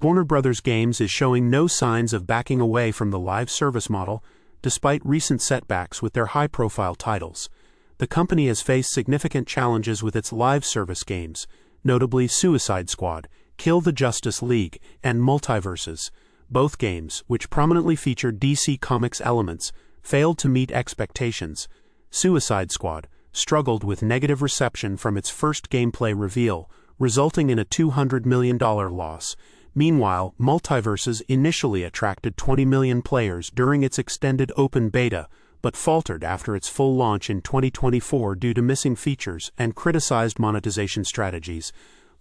Warner Bros. Games is showing no signs of backing away from the live service model, despite recent setbacks with their high-profile titles. The company has faced significant challenges with its live service games, notably Suicide Squad, Kill the Justice League, and Multiverses. Both games, which prominently feature DC Comics elements, failed to meet expectations. Suicide Squad struggled with negative reception from its first gameplay reveal, resulting in a $200 million loss. Meanwhile, Multiverses initially attracted 20 million players during its extended open beta, but faltered after its full launch in 2024 due to missing features and criticized monetization strategies,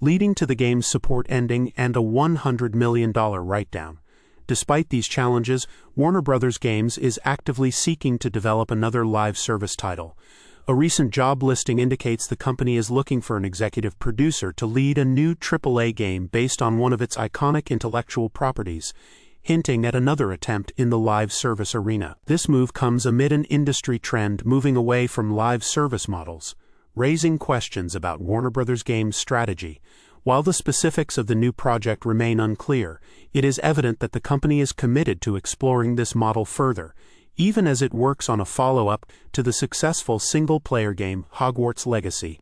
leading to the game's support ending and a $100 million write-down. Despite these challenges, Warner Bros. Games is actively seeking to develop another live service title. A recent job listing indicates the company is looking for an executive producer to lead a new AAA game based on one of its iconic intellectual properties, hinting at another attempt in the live service arena. This move comes amid an industry trend moving away from live service models, raising questions about Warner Bros. Games' strategy. While the specifics of the new project remain unclear, it is evident that the company is committed to exploring this model further, even as it works on a follow-up to the successful single-player game Hogwarts Legacy.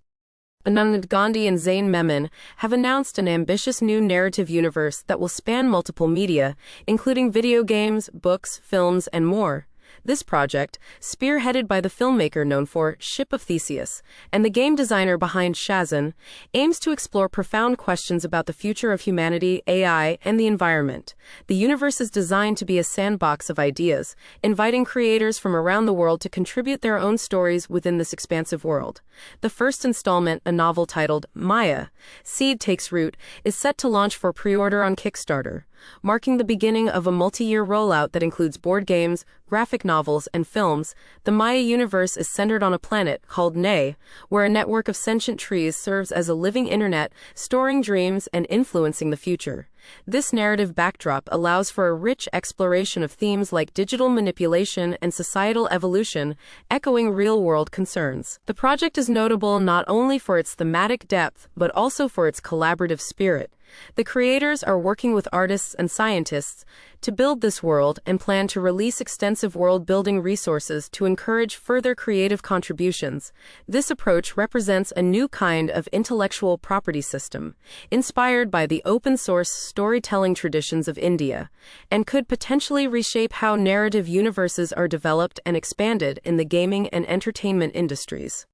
Anand, Gandhi, and Zain Memon have announced an ambitious new narrative universe that will span multiple media, including video games, books, films, and more. This project, spearheaded by the filmmaker known for Ship of Theseus and the game designer behind Shazam, aims to explore profound questions about the future of humanity, AI, and the environment. The universe is designed to be a sandbox of ideas, inviting creators from around the world to contribute their own stories within this expansive world. The first installment, a novel titled Maya, Seed Takes Root, is set to launch for pre-order on Kickstarter, marking the beginning of a multi-year rollout that includes board games, graphic novels, and films. The Maya universe is centered on a planet called Ne, where a network of sentient trees serves as a living internet, storing dreams and influencing the future. This narrative backdrop allows for a rich exploration of themes like digital manipulation and societal evolution, echoing real-world concerns. The project is notable not only for its thematic depth, but also for its collaborative spirit. The creators are working with artists and scientists to build this world and plan to release extensive world-building resources to encourage further creative contributions. This approach represents a new kind of intellectual property system, inspired by the open-source storytelling traditions of India, and could potentially reshape how narrative universes are developed and expanded in the gaming and entertainment industries.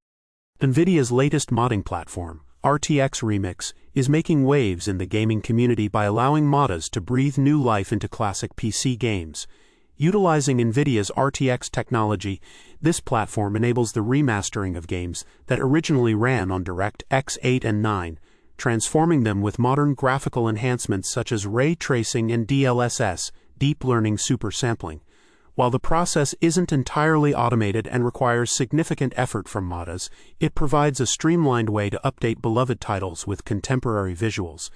Nvidia's latest modding platform, RTX Remix, is making waves in the gaming community by allowing modders to breathe new life into classic PC games. Utilizing Nvidia's RTX technology, this platform enables the remastering of games that originally ran on DirectX 8 and 9, transforming them with modern graphical enhancements such as ray tracing and DLSS, deep learning super sampling. While the process isn't entirely automated and requires significant effort from modders, it provides a streamlined way to update beloved titles with contemporary visuals.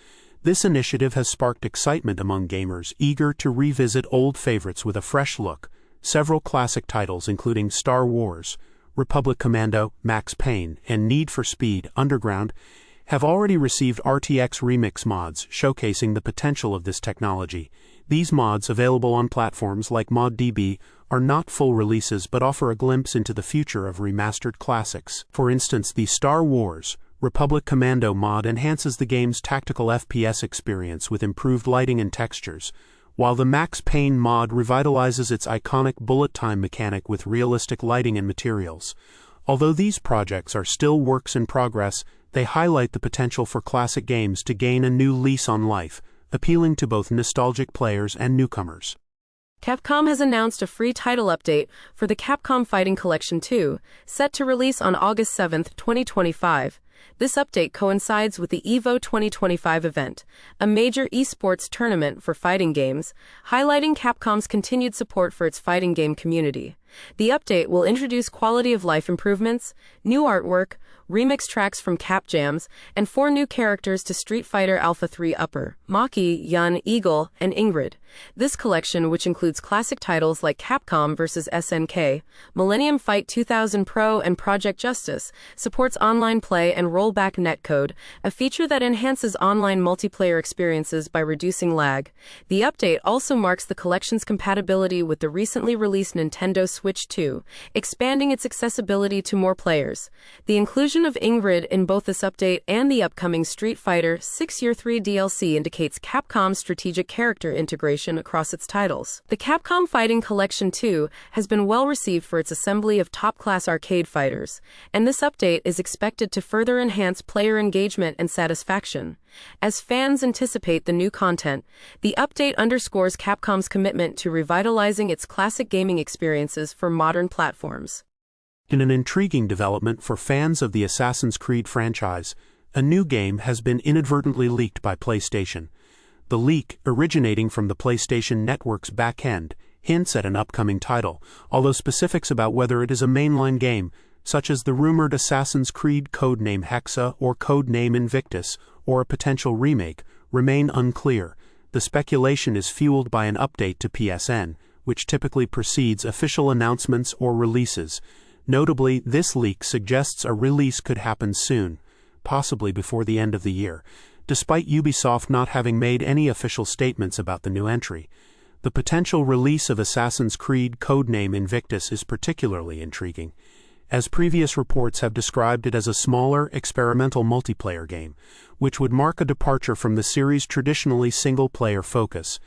This initiative has sparked excitement among gamers eager to revisit old favorites with a fresh look. Several classic titles including Star Wars, Republic Commando, Max Payne, and Need for Speed Underground have already received RTX Remix mods showcasing the potential of this technology. These mods, available on platforms like ModDB, are not full releases but offer a glimpse into the future of remastered classics. For instance, the Star Wars Republic Commando mod enhances the game's tactical FPS experience with improved lighting and textures, while the Max Payne mod revitalizes its iconic bullet time mechanic with realistic lighting and materials. Although these projects are still works in progress, they highlight the potential for classic games to gain a new lease on life, appealing to both nostalgic players and newcomers. Capcom has announced a free title update for the Capcom Fighting Collection 2, set to release on August 7, 2025. This update coincides with the EVO 2025 event, a major esports tournament for fighting games, highlighting Capcom's continued support for its fighting game community. The update will introduce quality of life improvements, new artwork, remix tracks from Cap Jams, and 4 new characters to Street Fighter Alpha 3 Upper, Maki, Yun, Eagle, and Ingrid. This collection, which includes classic titles like Capcom vs. SNK, Millennium Fight 2000 Pro, and Project Justice, supports online play and rollback netcode, a feature that enhances online multiplayer experiences by reducing lag. The update also marks the collection's compatibility with the recently released Nintendo Switch 2, expanding its accessibility to more players. The inclusion of Ingrid in both this update and the upcoming Street Fighter 6 Year 3 DLC indicates Capcom's strategic character integration across its titles. The Capcom Fighting Collection 2 has been well received for its assembly of top-class arcade fighters, and this update is expected to further enhance player engagement and satisfaction. As fans anticipate the new content, the update underscores Capcom's commitment to revitalizing its classic gaming experiences for modern platforms. In an intriguing development for fans of the Assassin's Creed franchise, a new game has been inadvertently leaked by PlayStation. The leak, originating from the PlayStation Network's back-end, hints at an upcoming title, although specifics about whether it is a mainline game, such as the rumored Assassin's Creed codename Hexa or codename Invictus, or a potential remake, remain unclear. The speculation is fueled by an update to PSN, which typically precedes official announcements or releases. Notably, this leak suggests a release could happen soon, possibly before the end of the year, despite Ubisoft not having made any official statements about the new entry. The potential release of Assassin's Creed codename Invictus is particularly intriguing, as previous reports have described it as a smaller, experimental multiplayer game, which would mark a departure from the series' traditionally single-player focus.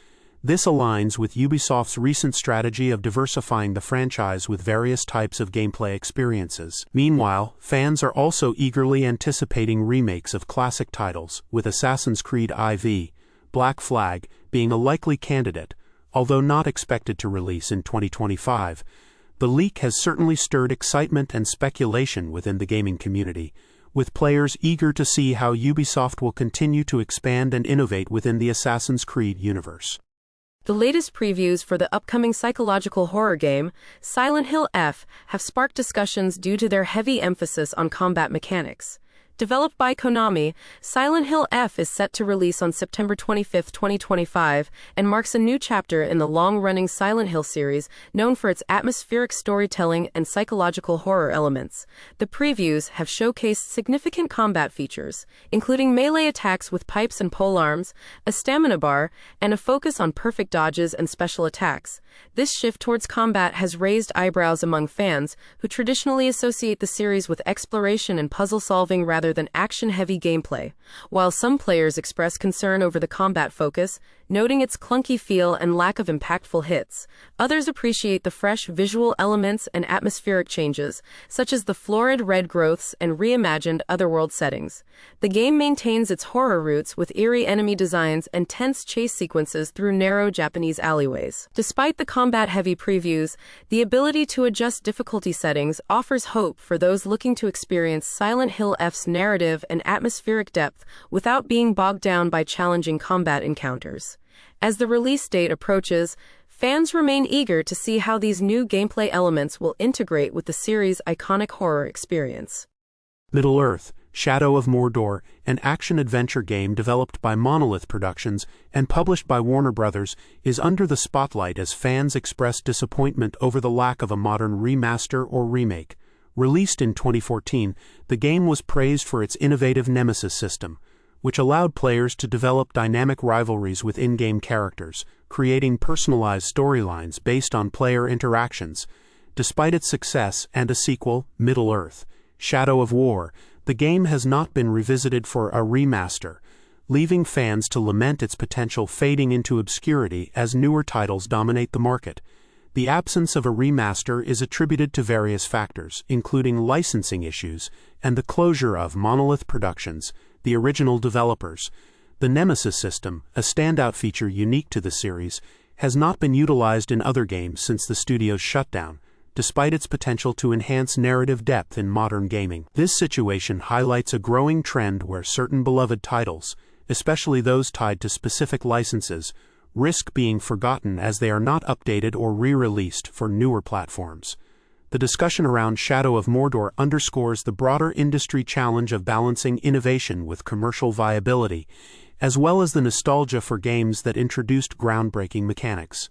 This aligns with Ubisoft's recent strategy of diversifying the franchise with various types of gameplay experiences. Meanwhile, fans are also eagerly anticipating remakes of classic titles, with Assassin's Creed IV, Black Flag, being a likely candidate, although not expected to release in 2025. The leak has certainly stirred excitement and speculation within the gaming community, with players eager to see how Ubisoft will continue to expand and innovate within the Assassin's Creed universe. The latest previews for the upcoming psychological horror game, Silent Hill F, have sparked discussions due to their heavy emphasis on combat mechanics. Developed by Konami, Silent Hill F is set to release on September 25, 2025, and marks a new chapter in the long-running Silent Hill series, known for its atmospheric storytelling and psychological horror elements. The previews have showcased significant combat features, including melee attacks with pipes and polearms, a stamina bar, and a focus on perfect dodges and special attacks. This shift towards combat has raised eyebrows among fans, who traditionally associate the series with exploration and puzzle-solving rather than action-heavy gameplay. While some players express concern over the combat focus, noting its clunky feel and lack of impactful hits, others appreciate the fresh visual elements and atmospheric changes, such as the florid red growths and reimagined otherworld settings. The game maintains its horror roots with eerie enemy designs and tense chase sequences through narrow Japanese alleyways. Despite the combat-heavy previews, the ability to adjust difficulty settings offers hope for those looking to experience Silent Hill F's narrative and atmospheric depth without being bogged down by challenging combat encounters. As the release date approaches, fans remain eager to see how these new gameplay elements will integrate with the series' iconic horror experience. Middle-earth, Shadow of Mordor, an action-adventure game developed by Monolith Productions and published by Warner Bros., is under the spotlight as fans express disappointment over the lack of a modern remaster or remake. Released in 2014, the game was praised for its innovative Nemesis system, which allowed players to develop dynamic rivalries with in-game characters, creating personalized storylines based on player interactions. Despite its success and a sequel, Middle-earth, Shadow of War, the game has not been revisited for a remaster, leaving fans to lament its potential fading into obscurity as newer titles dominate the market. The absence of a remaster is attributed to various factors, including licensing issues and the closure of Monolith Productions, the original developers. The Nemesis system, a standout feature unique to the series, has not been utilized in other games since the studio's shutdown, despite its potential to enhance narrative depth in modern gaming. This situation highlights a growing trend where certain beloved titles, especially those tied to specific licenses, risk being forgotten as they are not updated or re-released for newer platforms. The discussion around Shadow of Mordor underscores the broader industry challenge of balancing innovation with commercial viability, as well as the nostalgia for games that introduced groundbreaking mechanics.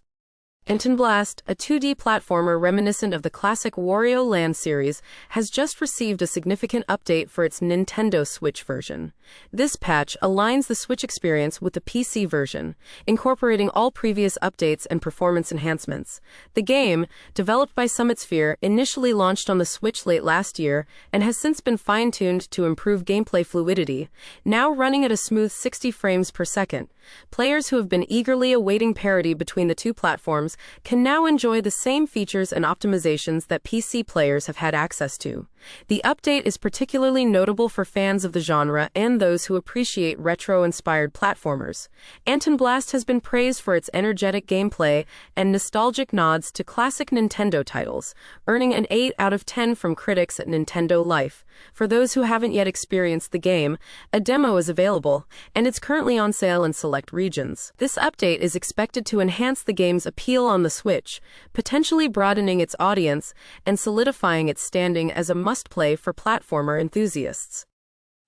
Antonblast, a 2D platformer reminiscent of the classic Wario Land series, has just received a significant update for its Nintendo Switch version. This patch aligns the Switch experience with the PC version, incorporating all previous updates and performance enhancements. The game, developed by Summit Sphere, initially launched on the Switch late last year and has since been fine-tuned to improve gameplay fluidity, now running at a smooth 60 frames per second. Players who have been eagerly awaiting parity between the two platforms can now enjoy the same features and optimizations that PC players have had access to. The update is particularly notable for fans of the genre and those who appreciate retro-inspired platformers. Antonblast has been praised for its energetic gameplay and nostalgic nods to classic Nintendo titles, earning an 8 out of 10 from critics at Nintendo Life. For those who haven't yet experienced the game, a demo is available, and it's currently on sale in select regions. This update is expected to enhance the game's appeal on the Switch, potentially broadening its audience and solidifying its standing as a must-play for platformer enthusiasts.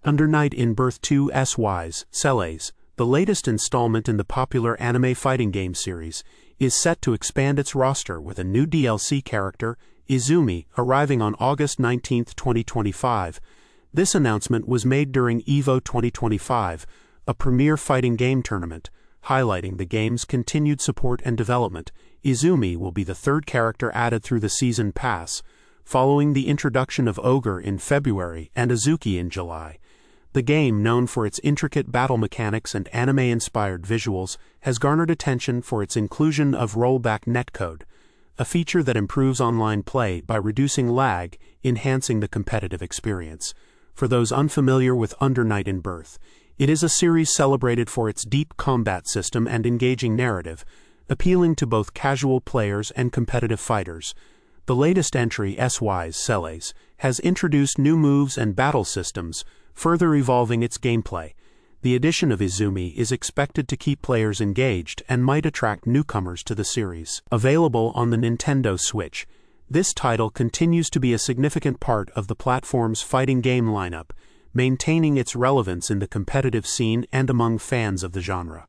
Under Night in Birth 2 Setbacks, the latest installment in the popular anime fighting game series, is set to expand its roster with a new DLC character, Izumi, arriving on August 19, 2025. This announcement was made during EVO 2025, a premier fighting game tournament, highlighting the game's continued support and development. Izumi will be the third character added through the Season Pass, following the introduction of Ogre in February and Azuki in July. The game, known for its intricate battle mechanics and anime-inspired visuals, has garnered attention for its inclusion of rollback netcode, a feature that improves online play by reducing lag, enhancing the competitive experience. For those unfamiliar with Under Night in Birth, it is a series celebrated for its deep combat system and engaging narrative, appealing to both casual players and competitive fighters. The latest entry, Setbacks, has introduced new moves and battle systems, further evolving its gameplay. The addition of Izumi is expected to keep players engaged and might attract newcomers to the series. Available on the Nintendo Switch, this title continues to be a significant part of the platform's fighting game lineup, maintaining its relevance in the competitive scene and among fans of the genre.